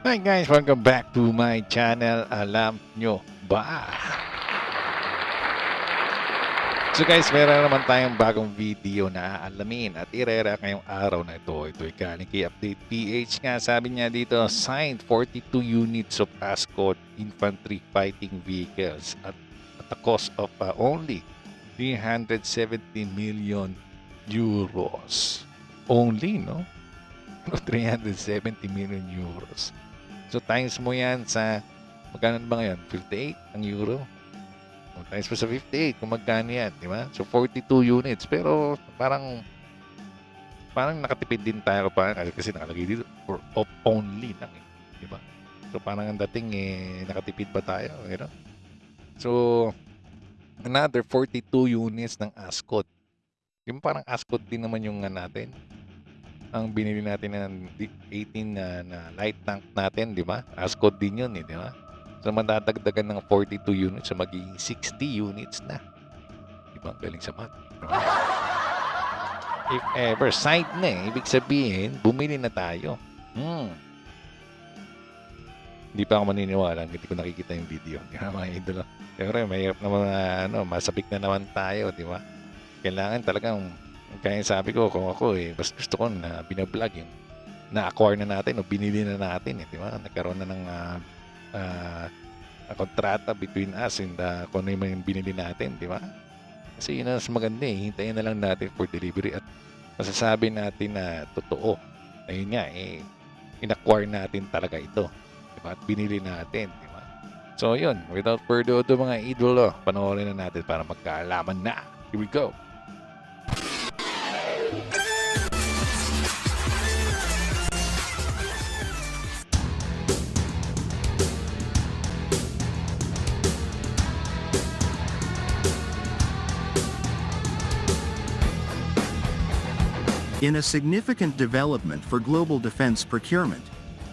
Hi guys, welcome back to my channel. Alam nyo ba? So guys, meron naman tayong bagong video na aalamin at irera ngayong araw na ito. Ito'y galing kay Update PH nga. Sabi niya dito, signed 42 units of ASCOD infantry fighting vehicles at a cost of only 370 million euros. Only, no? 370 million euros. So times mo yan sa, magkano ba ngayon? 58 ang euro? O, times mo sa 58 kung magkano yan, di ba? So 42 units. Pero parang nakatipid din tayo kasi nakalagay dito for of only lang eh. Di ba? So parang ang dating nakatipid ba tayo? You know? So another 42 units ng ASCOD. Yung parang ASCOD din naman yung natin. Ang binili natin ng 18 na light tank natin, di ba? ASCOD din yun, di ba? So, madadagdagan ng 42 units, so magiging 60 units na. Di ba? Galing sa math. Diba? If ever, signed na ibig sabihin, bumili na tayo. Hindi pa ako maniniwala, hindi ko nakikita yung video. Di ba, mga idolo? Siyempre, may masabik na naman tayo, di ba? Kailangan talagang kaya sabi ko, kung ako mas gusto ko na binablog yung na-acquire na natin o binili na natin, di ba? Nagkaroon na ng kontrata between us and kung ano yung binili natin, di ba? Kasi yun ang mas maganda hintayin na lang natin for delivery at masasabi natin na totoo. Ayun nga, in-acquire natin talaga ito. Di ba? At binili natin, di ba? So yun, without further ado mga idolo, panoorin na natin para magkaalaman na. Here we go! In a significant development for global defense procurement,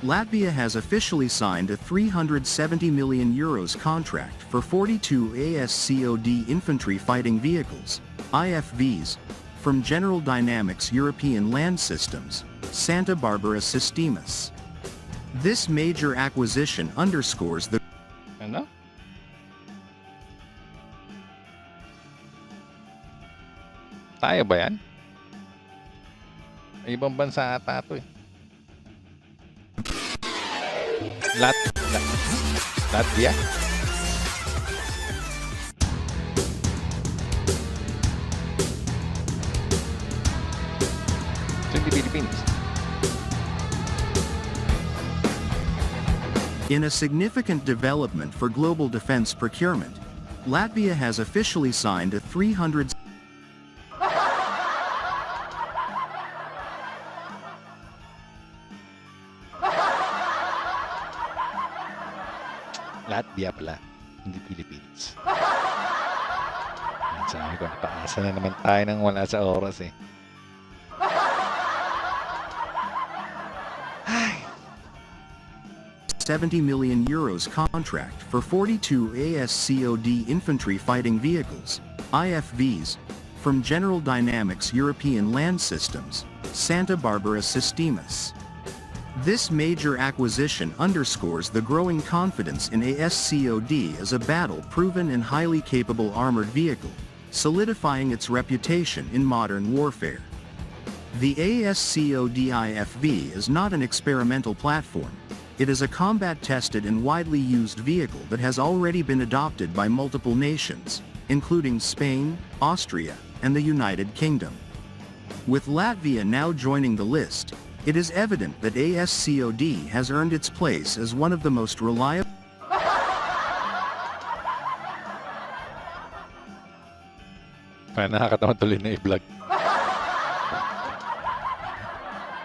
Latvia has officially signed a 370 million euros contract for 42 ASCOD infantry fighting vehicles, IFVs, from General Dynamics European Land Systems, Santa Barbara Sistemas. This major acquisition underscores the Ano? Tayo ba yan? Ibang bansa ata ito eh. Latvia? So hindi Philippines. In a significant development for global defense procurement, Latvia has officially signed a 300 Latvia pala, hindi Philippines. Sabi ko, napaasa na naman tayo nang wala sa oras eh. 70 million euros contract for 42 ASCOD infantry fighting vehicles, IFVs, from General Dynamics European Land Systems, Santa Barbara Sistemas. This major acquisition underscores the growing confidence in ASCOD as a battle-proven and highly capable armored vehicle, solidifying its reputation in modern warfare. The ASCOD IFV is not an experimental platform. It is a combat-tested and widely used vehicle that has already been adopted by multiple nations, including Spain, Austria, and the United Kingdom. With Latvia now joining the list, it is evident that ASCOD has earned its place as one of the most reliable. Nakakatawa tuloy na i-vlog.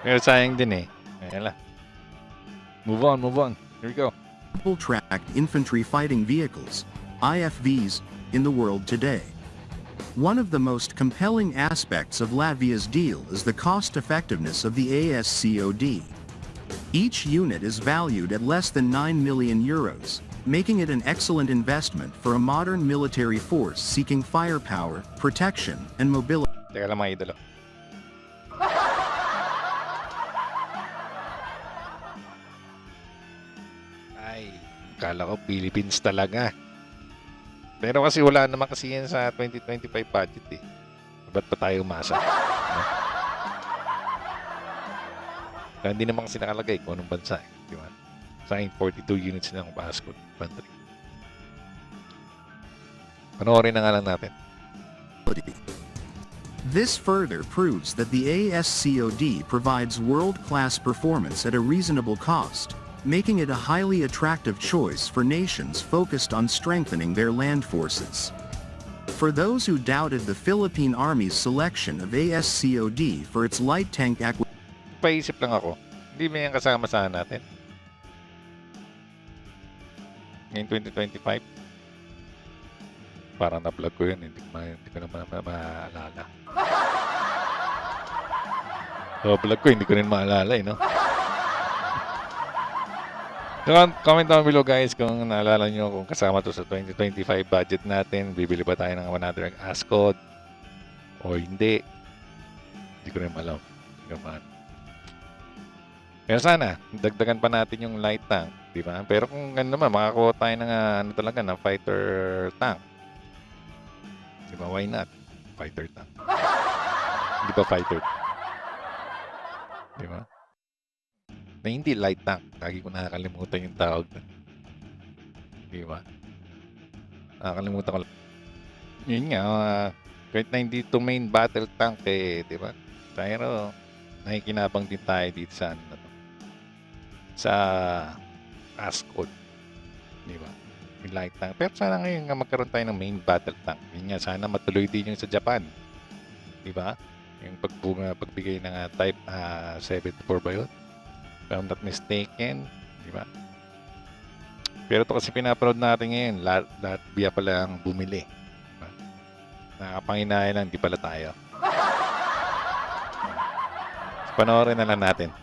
Pero sayang din eh. Ayan lang. Move on. Here we go. Tracked infantry fighting vehicles, IFVs, in the world today. One of the most compelling aspects of Latvia's deal is the cost-effectiveness of the ASCOD. Each unit is valued at less than 9 million euros, making it an excellent investment for a modern military force seeking firepower, protection, and mobility. Teka lang mga idolo. Ay, akala ko Philippines talaga. Pero kasi wala naman kasi yan sa 2025 budget eh. Ba't pa tayo umasa? No? Kaya hindi naman kasi nakalagay kung anong bansa eh. Di ba? Sa 42 units ng Pascod Infantry. Panoorin na nga lang natin. This further proves that the ASCOD provides world-class performance at a reasonable cost, making it a highly attractive choice for nations focused on strengthening their land forces. For those who doubted the Philippine Army's selection of ASCOD for its light tank acquisition, Paisip lang ako, hindi ba yan kasama sa natin? Ngayon 2025? Parang na-vlog ko yun, hindi ko naman maalala. So, vlog ko, hindi ko rin maalala eh, no? So, comment down below guys kung naalala nyo kung kasama to sa 2025 budget natin. Bibili ba tayo ng 100 ASCOD o hindi? Hindi ko rin alam. Pero sana, dagdagan pa natin yung light tank, di ba? Pero kung ano naman, makakuha tayo ng ano talaga, ng fighter tank. Di ba? Why not? Fighter tank. Hindi ba fighter? Di ba? Na hindi light tank. Lagi ko nakakalimutan yung tawag na. Di ba? Nakakalimutan ko lang. Yun nga, kahit na hindi ito main battle tank eh, di ba? Pero, nakikinabang din tayo dito sa ano na to. Sa ASCOD. Di ba? Yung light tank. Pero sana ngayon nga magkaroon tayo ng main battle tank. Yun nga, sana matuloy din yung sa Japan. Di ba? Yung pagbigay ng type 74 ba yun? If I'm not mistaken. Di ba? Pero ito kasi pinapanood natin ngayon. Latvia pala ang bumili. Diba? Nakapanginaya lang, di pala tayo. Panoorin na lang natin.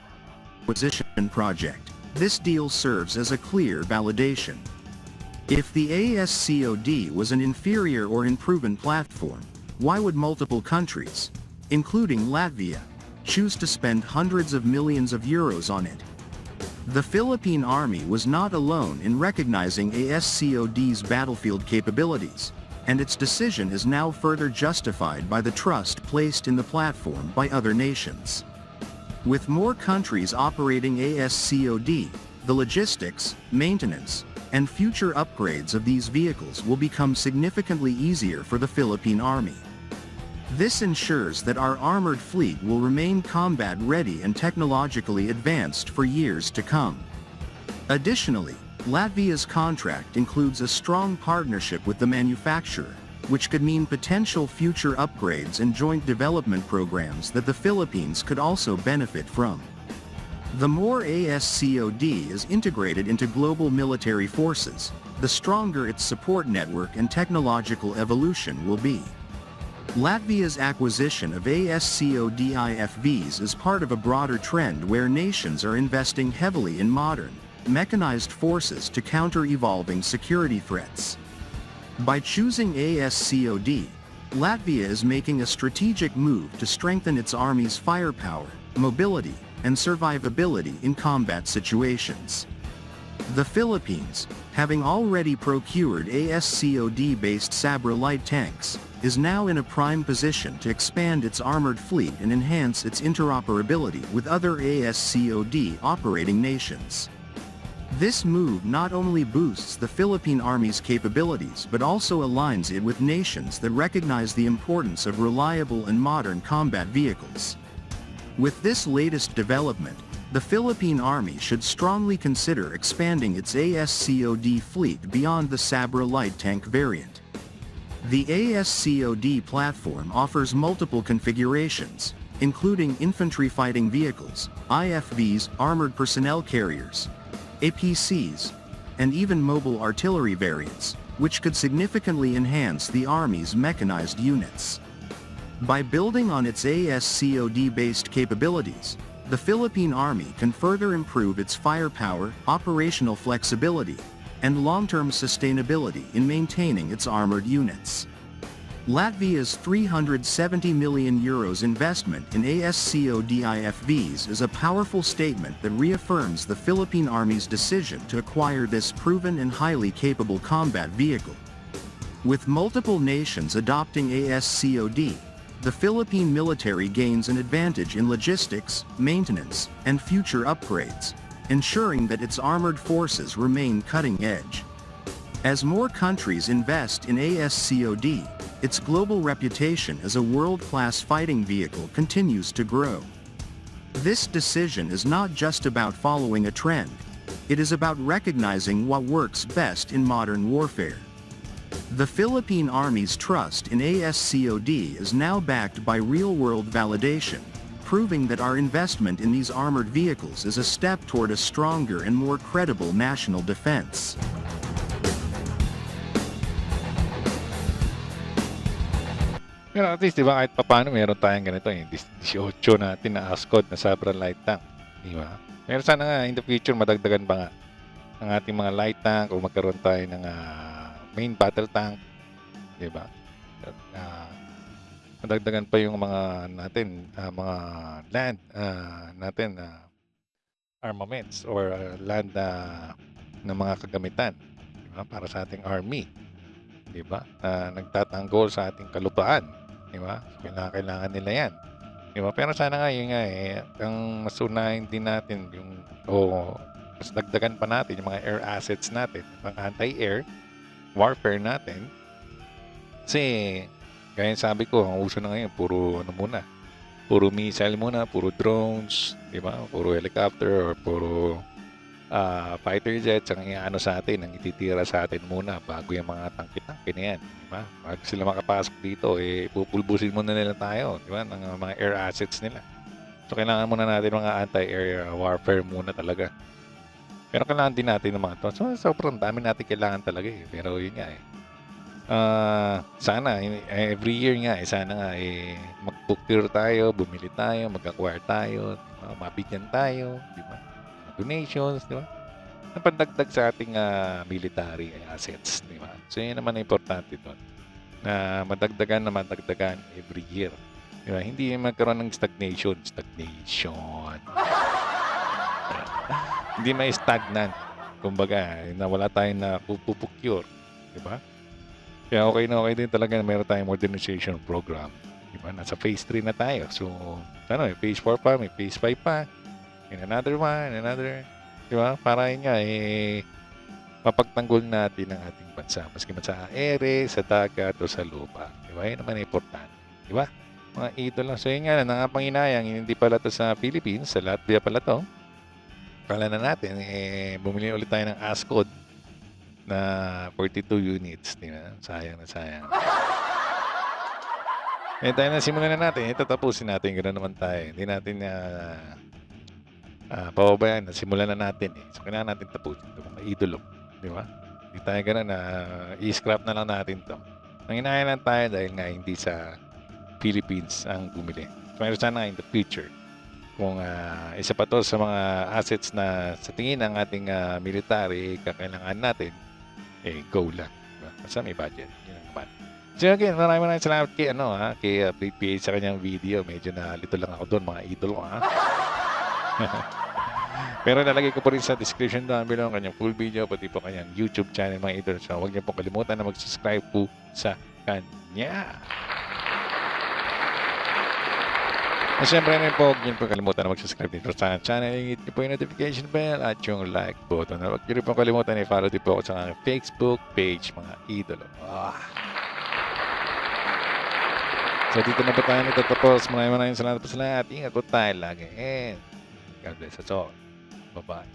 acquisition project. This deal serves as a clear validation. If the ASCOD was an inferior or improvement platform, why would multiple countries, including Latvia, choose to spend hundreds of millions of euros on it? The Philippine Army was not alone in recognizing ASCOD's battlefield capabilities, and its decision is now further justified by the trust placed in the platform by other nations. With more countries operating ASCOD, the logistics, maintenance, and future upgrades of these vehicles will become significantly easier for the Philippine Army. This ensures that our armored fleet will remain combat-ready and technologically advanced for years to come. Additionally, Latvia's contract includes a strong partnership with the manufacturer, which could mean potential future upgrades and joint development programs that the Philippines could also benefit from. The more ASCOD is integrated into global military forces, the stronger its support network and technological evolution will be. Latvia's acquisition of ASCOD IFVs is part of a broader trend where nations are investing heavily in modern, mechanized forces to counter evolving security threats. By choosing ASCOD, Latvia is making a strategic move to strengthen its army's firepower, mobility, and survivability in combat situations. The Philippines, having already procured ASCOD-based Sabra light tanks, is now in a prime position to expand its armored fleet and enhance its interoperability with other ASCOD operating nations. This move not only boosts the Philippine Army's capabilities but also aligns it with nations that recognize the importance of reliable and modern combat vehicles. With this latest development, the Philippine Army should strongly consider expanding its ASCOD fleet beyond the Sabra light tank variant. The ASCOD platform offers multiple configurations, including infantry fighting vehicles, IFVs, armored personnel carriers, APCs, and even mobile artillery variants, which could significantly enhance the Army's mechanized units. By building on its ASCOD-based capabilities, the Philippine Army can further improve its firepower, operational flexibility, and long-term sustainability in maintaining its armored units. Latvia's €370 million investment in ASCOD IFVs is a powerful statement that reaffirms the Philippine Army's decision to acquire this proven and highly capable combat vehicle. With multiple nations adopting ASCOD, the Philippine military gains an advantage in logistics, maintenance, and future upgrades, ensuring that its armored forces remain cutting edge. As more countries invest in ASCOD, its global reputation as a world-class fighting vehicle continues to grow. This decision is not just about following a trend, it is about recognizing what works best in modern warfare. The Philippine Army's trust in ASCOD is now backed by real-world validation, proving that our investment in these armored vehicles is a step toward a stronger and more credible national defense. Pero at least, di ba, kahit papaano meron tayong ganito, yung 18 natin na ASCOD na sobrang light tank. Di ba? Pero sana nga, in the future, madagdagan pa nga ang ating mga light tank o magkaroon tayo ng main battle tank. Di ba? Madagdagan pa yung mga natin, mga land natin, armaments or land na mga kagamitan. Di ba? Para sa ating army. Di ba? Nagtatanggol sa ating kalupaan. Di ba? So, kailangan nila yan. Di ba? Pero sana nga yun nga ang mas unahin din natin yung mas dagdagan pa natin yung mga air assets natin, pang anti-air warfare natin. Kasi gaya sabi ko, ang uso na ngayon puro puro missile muna, puro drones, di ba? Puro helicopter or puro fighter jets ang iaano sa atin, ang ititira sa atin muna bago yung mga tangke-tangke na yan, di ba? Bago sila makapasok dito, pupulbusin muna nila tayo, di ba? Ng mga air assets nila. So kailangan muna natin mga anti-air warfare muna talaga. Pero kailangan din natin ng mga to. So sobrang dami natin kailangan talaga Pero yun nga sana every year nga sana nga mag-procure tayo, bumili tayo, mag-acquire tayo, diba? Mabigyan tayo, di ba? Donations, di ba? Ang pandagdag sa ating military assets, di ba? So yun naman ang importante doon. Na madagdagan every year. Di ba? Hindi magkaroon ng stagnation. Hindi may stagnant. Kumbaga, na wala tayong na pupukure, di ba? Kaya okay na okay din talaga na meron tayong modernization program. Di ba? Nasa phase 3 na tayo. So, may phase 4 pa, may phase 5 pa. And another one, di ba? Para yun nga, mapagtanggol natin ang ating bansa. Maski man sa ere, sa dagat, o sa lupa. Di ba? Yun naman ang importante. Di ba? Mga idol lang. So yun nga, nangapanginayang, hindi pala to sa Philippines, sa Latvia pala to. Kala na natin, bumili ulit tayo ng ASCOD na 42 units. Di ba? Sayang na sayang. Tayo na, simulan na natin. Tatapusin natin. Ganoon naman tayo. Hindi natin pababayaan. Simulan na natin So, kailangan natin tapusin ito. Mga idolo. Di ba? Hindi tayo ganoon i-scrap na lang natin ito. Nanginaya lang tayo dahil nga hindi sa Philippines ang bumili. So, meron sana in the future. Kung isa pa to sa mga assets na sa tingin ng ating military kakailangan natin, go lang. Diba? Basta may budget. Yun ang naman. So again, maraming salamat kay, kay Update PH sa kanyang video. Medyo nalito lang ako doon, mga idol ko, Pero nalagay ko po rin sa description down below ang kanyang full video, pati po kanyang YouTube channel, mga idol. So huwag niyo po kalimutan na mag-subscribe po sa kanya. At syempre rin po, huwag niyo po kalimutan na mag-subscribe dito sa channel. Hingit niyo po yung notification bell at yung like button. Huwag niyo po kalimutan i-follow din po ako sa aking Facebook page, mga idolo. So dito na po tayo natatapos. Maraming salamat po sa lahat. Ingat po tayo lagi. And God bless us all. Bye-bye.